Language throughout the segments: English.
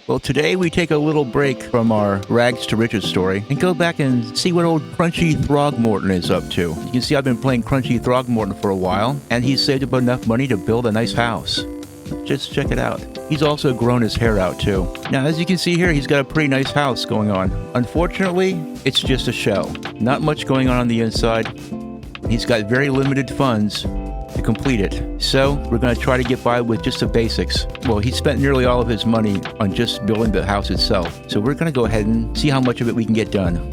Well, today we take a little break from our rags to riches story and go back and see what old Crunchy Throgmorten is up to. You can see I've been playing Crunchy Throgmorten for a while, and he's saved up enough money to build a nice house. Just check it out. He's also grown his hair out too. Now, as you can see here, he's got a pretty nice house going on. Unfortunately, it's just a shell. Not much going on the inside. He's got very limited funds to complete it. So we're going to try to get by with just the basics. Well, he spent nearly all of his money on just building the house itself. So we're going to go ahead and see how much of it we can get done.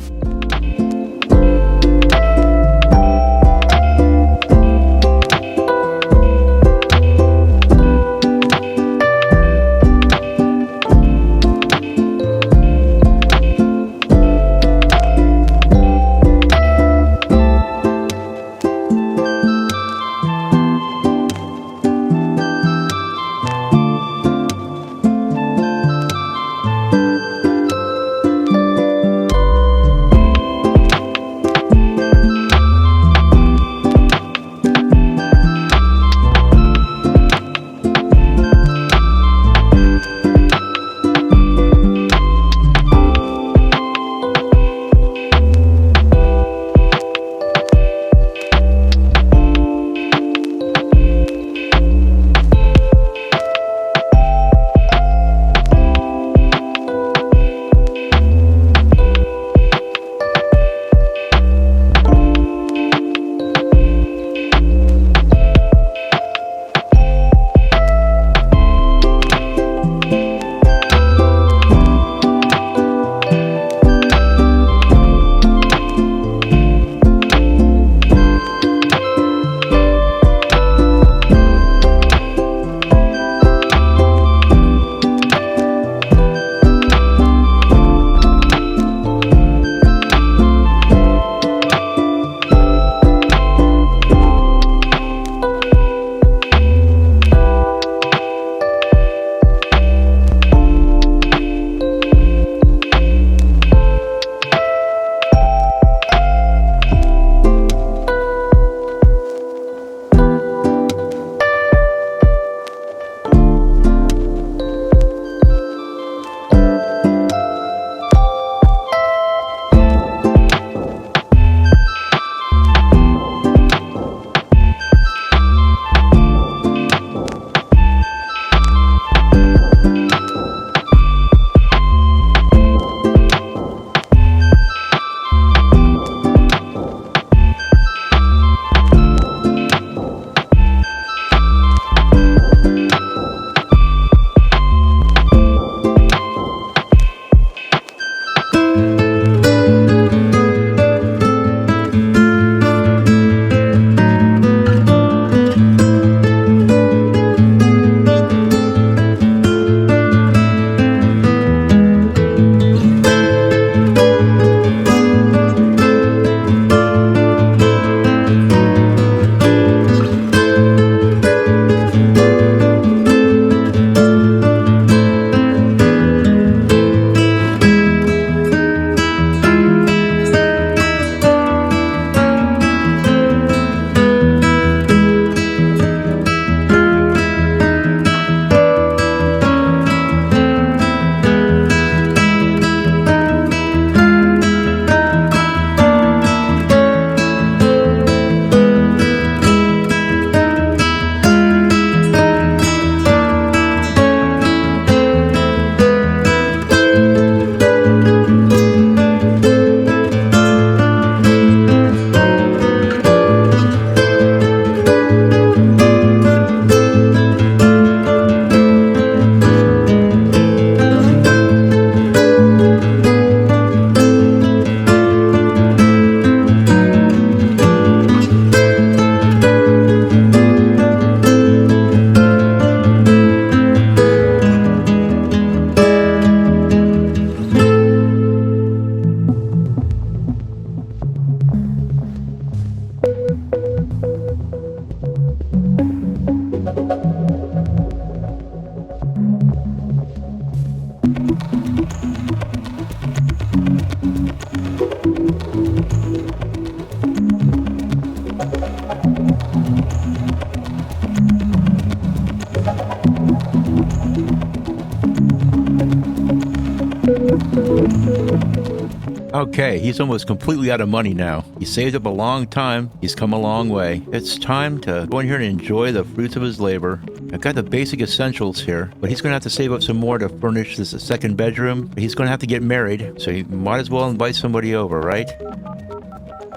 Okay, he's almost completely out of money now. He saved up a long time. He's come a long way. It's time to go in here and enjoy the fruits of his labor. I've got the basic essentials here, but he's going to have to save up some more to furnish this second bedroom. He's going to have to get married, so he might as well invite somebody over, right?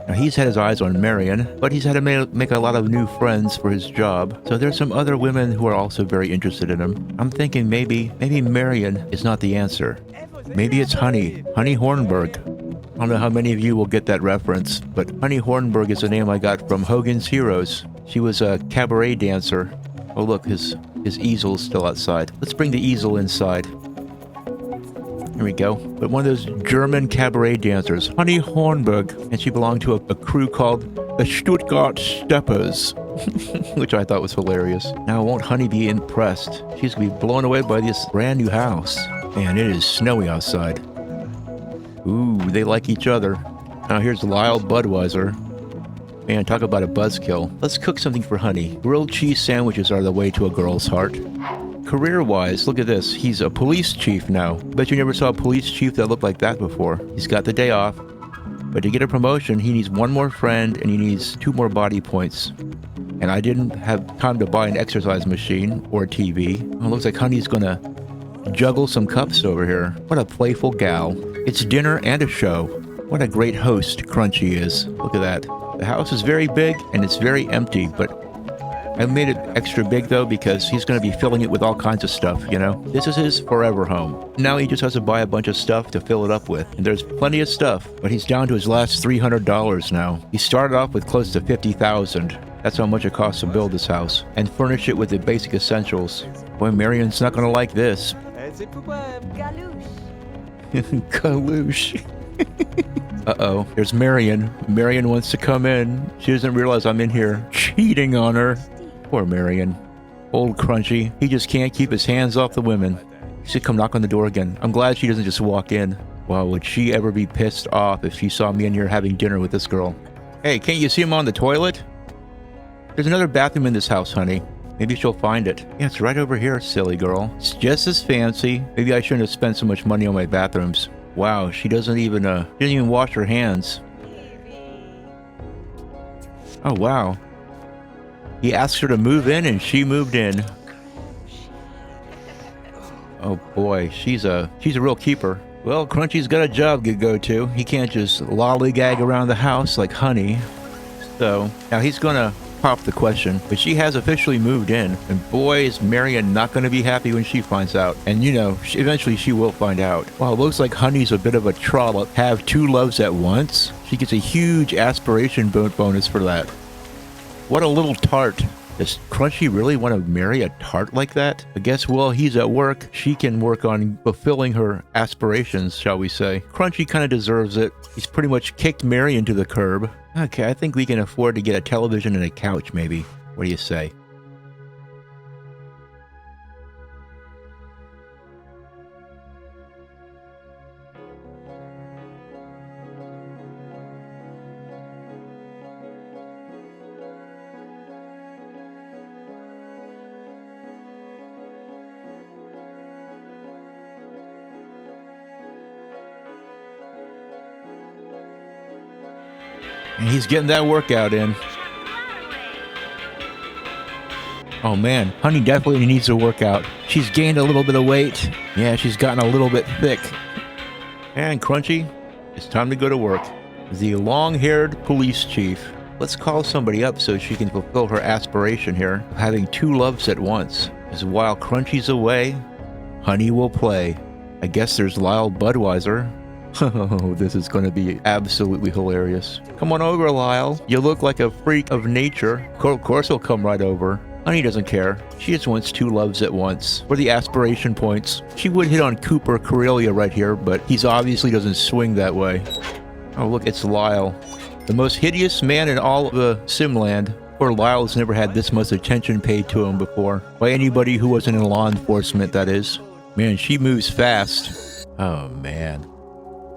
Now, he's had his eyes on Marion, but he's had to make a lot of new friends for his job. So there's some other women who are also very interested in him. I'm thinking maybe Marion is not the answer. Maybe it's Honey Hornberg. I don't know how many of you will get that reference, but Honey Hornberg is a name I got from Hogan's Heroes. She was a cabaret dancer. Oh look, his easel's still outside. Let's bring the easel inside. Here we go. But one of those German cabaret dancers, Honey Hornberg, and she belonged to a crew called the Stuttgart Steppers, which I thought was hilarious. Now, won't Honey be impressed? She's gonna be blown away by this brand new house. Man, it is snowy outside. Ooh, they like each other. Now here's Lyle Budweiser. Man, talk about a buzzkill. Let's cook something for Honey. Grilled cheese sandwiches are the way to a girl's heart. Career-wise, look at this. He's a police chief now. Bet you never saw a police chief that looked like that before. He's got the day off. But to get a promotion, he needs one more friend and he needs 2 more body points. And I didn't have time to buy an exercise machine or TV. Oh, looks like Honey's gonna juggle some cups over here. What a playful gal. It's dinner and a show. What a great host Crunchy is. Look at that. The house is very big and it's very empty, but I made it extra big though because he's going to be filling it with all kinds of stuff, you know? This is his forever home. Now he just has to buy a bunch of stuff to fill it up with. And there's plenty of stuff, but he's down to his last $300 now. He started off with close to $50,000. That's how much it costs to build this house. And furnish it with the basic essentials. Boy, Marion's not going to like this. Kaloosh. Uh-oh, there's Marion. Marion wants to come in. She doesn't realize I'm in here cheating on her. Poor Marion. Old Crunchy. He just can't keep his hands off the women. He should come knock on the door again. I'm glad she doesn't just walk in. Wow, would she ever be pissed off if she saw me in here having dinner with this girl? Hey, can't you see him on the toilet? There's another bathroom in this house, Honey. Maybe she'll find it. Yeah, it's right over here, silly girl. It's just as fancy. Maybe I shouldn't have spent so much money on my bathrooms. Wow, she doesn't even wash her hands. Oh, wow. He asked her to move in and she moved in. Oh boy, she's a real keeper. Well, Crunchy's got a job to go to. He can't just lollygag around the house like Honey. So, now he's gonna pop the question, but she has officially moved in, and boy is Marion not going to be happy when she finds out. And you know, eventually she will find out. Wow, it looks like Honey's a bit of a trollop. Have 2 loves at once? She gets a huge aspiration bonus for that. What a little tart. Does Crunchy really want to marry a tart like that? I guess while he's at work, she can work on fulfilling her aspirations, shall we say. Crunchy kind of deserves it. He's pretty much kicked Marion to the curb. Okay, I think we can afford to get a television and a couch, maybe. What do you say? And he's getting that workout in. Oh man, Honey definitely needs a workout. She's gained a little bit of weight. Yeah, she's gotten a little bit thick. And Crunchy, it's time to go to work. The long-haired police chief. Let's call somebody up so she can fulfill her aspiration here of having 2 loves at once. Because while Crunchy's away, Honey will play. I guess there's Lyle Budweiser. Oh, this is going to be absolutely hilarious. Come on over, Lyle. You look like a freak of nature. Of course he'll come right over. Honey doesn't care. She just wants 2 loves at once. For the aspiration points. She would hit on Cooper Corellia right here, but he's obviously doesn't swing that way. Oh, look, it's Lyle. The most hideous man in all of the Simland. Poor Lyle's never had this much attention paid to him before. By anybody who wasn't in law enforcement, that is. Man, she moves fast. Oh, man.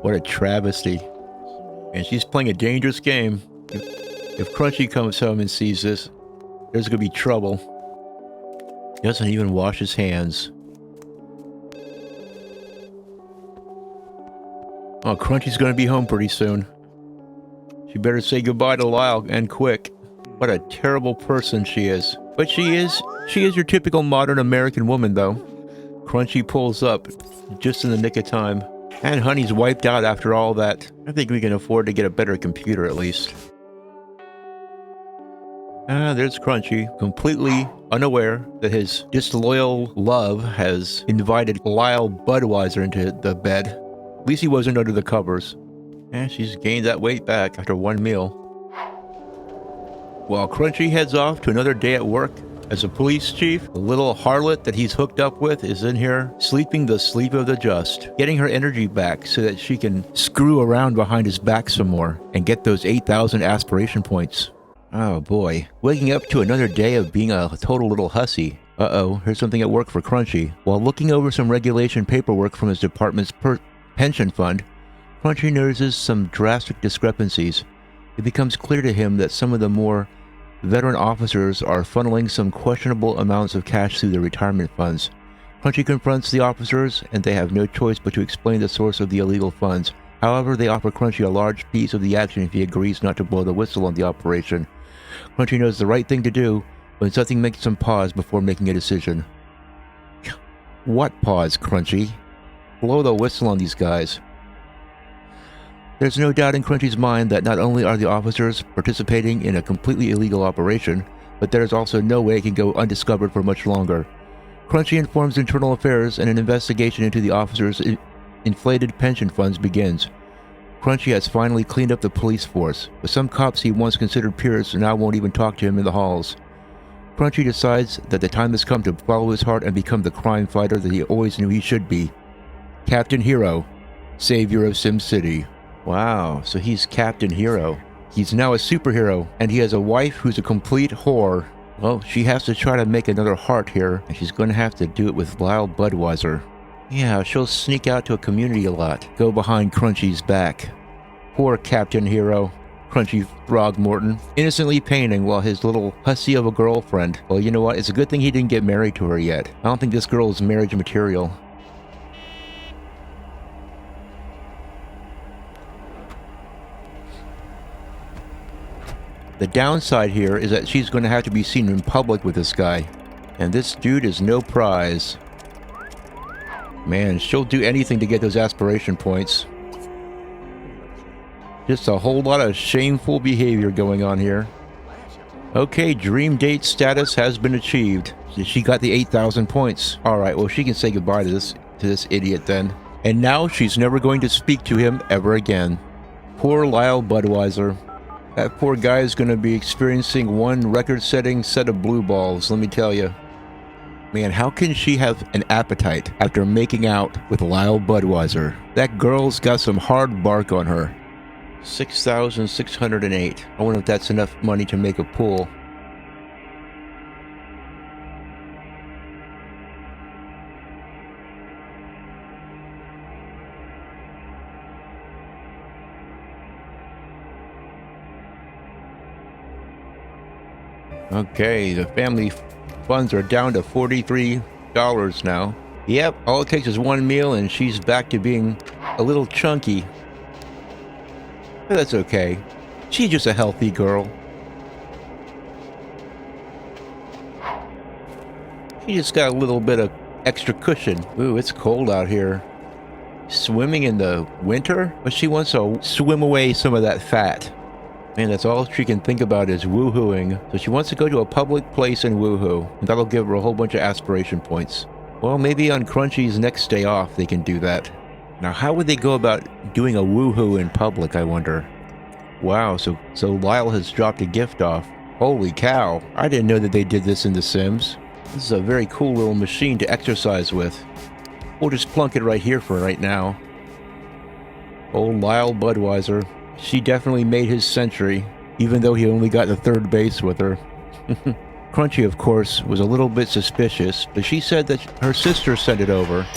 What a travesty. And she's playing a dangerous game. If Crunchy comes home and sees this, there's going to be trouble. He doesn't even wash his hands. Oh, Crunchy's gonna be home pretty soon. She better say goodbye to Lyle, and quick. What a terrible person she is. But she is your typical modern American woman, though. Crunchy pulls up just in the nick of time. And Honey's wiped out after all that. I think we can afford to get a better computer at least. Ah, there's Crunchy, completely unaware that his disloyal love has invited Lyle Budweiser into the bed. At least he wasn't under the covers. And she's gained that weight back after one meal. While Crunchy heads off to another day at work as a police chief, the little harlot that he's hooked up with is in here sleeping the sleep of the just, getting her energy back so that she can screw around behind his back some more and get those 8,000 aspiration points. Oh boy, waking up to another day of being a total little hussy. Uh-oh, here's something at work for Crunchy. While looking over some regulation paperwork from his department's pension fund, Crunchy notices some drastic discrepancies. It becomes clear to him that some of the more veteran officers are funneling some questionable amounts of cash through their retirement funds. Crunchy confronts the officers, and they have no choice but to explain the source of the illegal funds. However, they offer Crunchy a large piece of the action if he agrees not to blow the whistle on the operation. Crunchy knows the right thing to do, but something makes him pause before making a decision. What pause, Crunchy? Blow the whistle on these guys. There's no doubt in Crunchy's mind that not only are the officers participating in a completely illegal operation, but there's also no way it can go undiscovered for much longer. Crunchy informs Internal Affairs, and an investigation into the officers' inflated pension funds begins. Crunchy has finally cleaned up the police force, but some cops he once considered peers now won't even talk to him in the halls. Crunchy decides that the time has come to follow his heart and become the crime fighter that he always knew he should be. Captain Hero, savior of Sim City. Wow, so he's Captain Hero. He's now a superhero, and he has a wife who's a complete whore. Well, she has to try to make another heart here, and she's going to have to do it with Lyle Budweiser. Yeah, she'll sneak out to a community a lot, go behind Crunchy's back. Poor Captain Hero, Crunchy Throgmorten, innocently painting while his little hussy of a girlfriend. Well, you know what? It's a good thing he didn't get married to her yet. I don't think this girl is marriage material. The downside here is that she's going to have to be seen in public with this guy. And this dude is no prize. Man, she'll do anything to get those aspiration points. Just a whole lot of shameful behavior going on here. Okay, dream date status has been achieved. She got the 8,000 points. Alright, well she can say goodbye to this idiot then. And now she's never going to speak to him ever again. Poor Lyle Budweiser. That poor guy is going to be experiencing one record-setting set of blue balls, let me tell you. Man, how can she have an appetite after making out with Lyle Budweiser? That girl's got some hard bark on her. 6,608. I wonder if that's enough money to make a pool. Okay, the family funds are down to $43 now. Yep, all it takes is one meal and she's back to being a little chunky. But that's okay. She's just a healthy girl. She just got a little bit of extra cushion. Ooh, it's cold out here. Swimming in the winter? But she wants to swim away some of that fat. Man, that's all she can think about is woohooing. So she wants to go to a public place and woohoo. And that'll give her a whole bunch of aspiration points. Well, maybe on Crunchy's next day off they can do that. Now, how would they go about doing a woohoo in public, I wonder? Wow, so Lyle has dropped a gift off. Holy cow. I didn't know that they did this in The Sims. This is a very cool little machine to exercise with. We'll just plunk it right here for right now. Old Lyle Budweiser. She definitely made his century, even though he only got to third base with her. Crunchy, of course, was a little bit suspicious, but she said that her sister sent it over.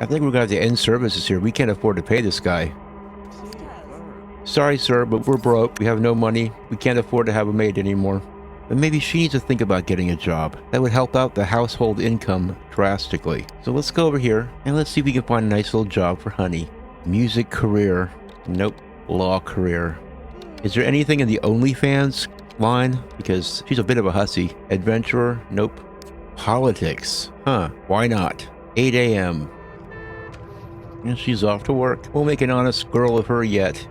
I think we're gonna have to end services here. We can't afford to pay this guy. Sorry, sir, but we're broke. We have no money. We can't afford to have a maid anymore. But maybe she needs to think about getting a job. That would help out the household income drastically. So let's go over here and let's see if we can find a nice little job for Honey. Music career. Nope. Law career. Is there anything in the OnlyFans line? Because she's a bit of a hussy. Adventurer? Nope. Politics. Huh. Why not? 8 a.m. And she's off to work. We'll make an honest girl of her yet.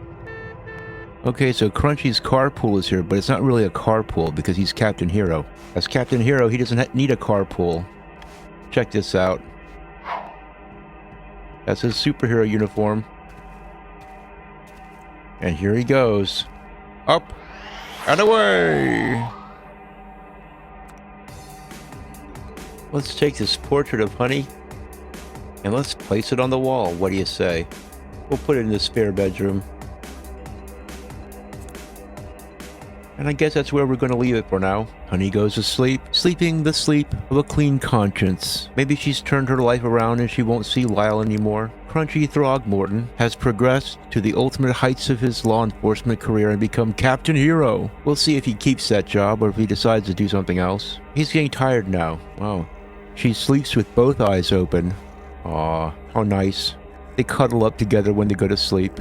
Okay, so Crunchy's carpool is here, but it's not really a carpool because he's Captain Hero. As Captain Hero, he doesn't need a carpool. Check this out. That's his superhero uniform. And here he goes. Up and away! Let's take this portrait of Honey and let's place it on the wall. What do you say? We'll put it in the spare bedroom. And I guess that's where we're going to leave it for now. Honey goes to sleep, sleeping the sleep of a clean conscience. Maybe she's turned her life around and she won't see Lyle anymore. Crunchy Throgmorten has progressed to the ultimate heights of his law enforcement career and become Captain Hero. We'll see if he keeps that job or if he decides to do something else. He's getting tired now. Wow. She sleeps with both eyes open. Aw, how nice. They cuddle up together when they go to sleep.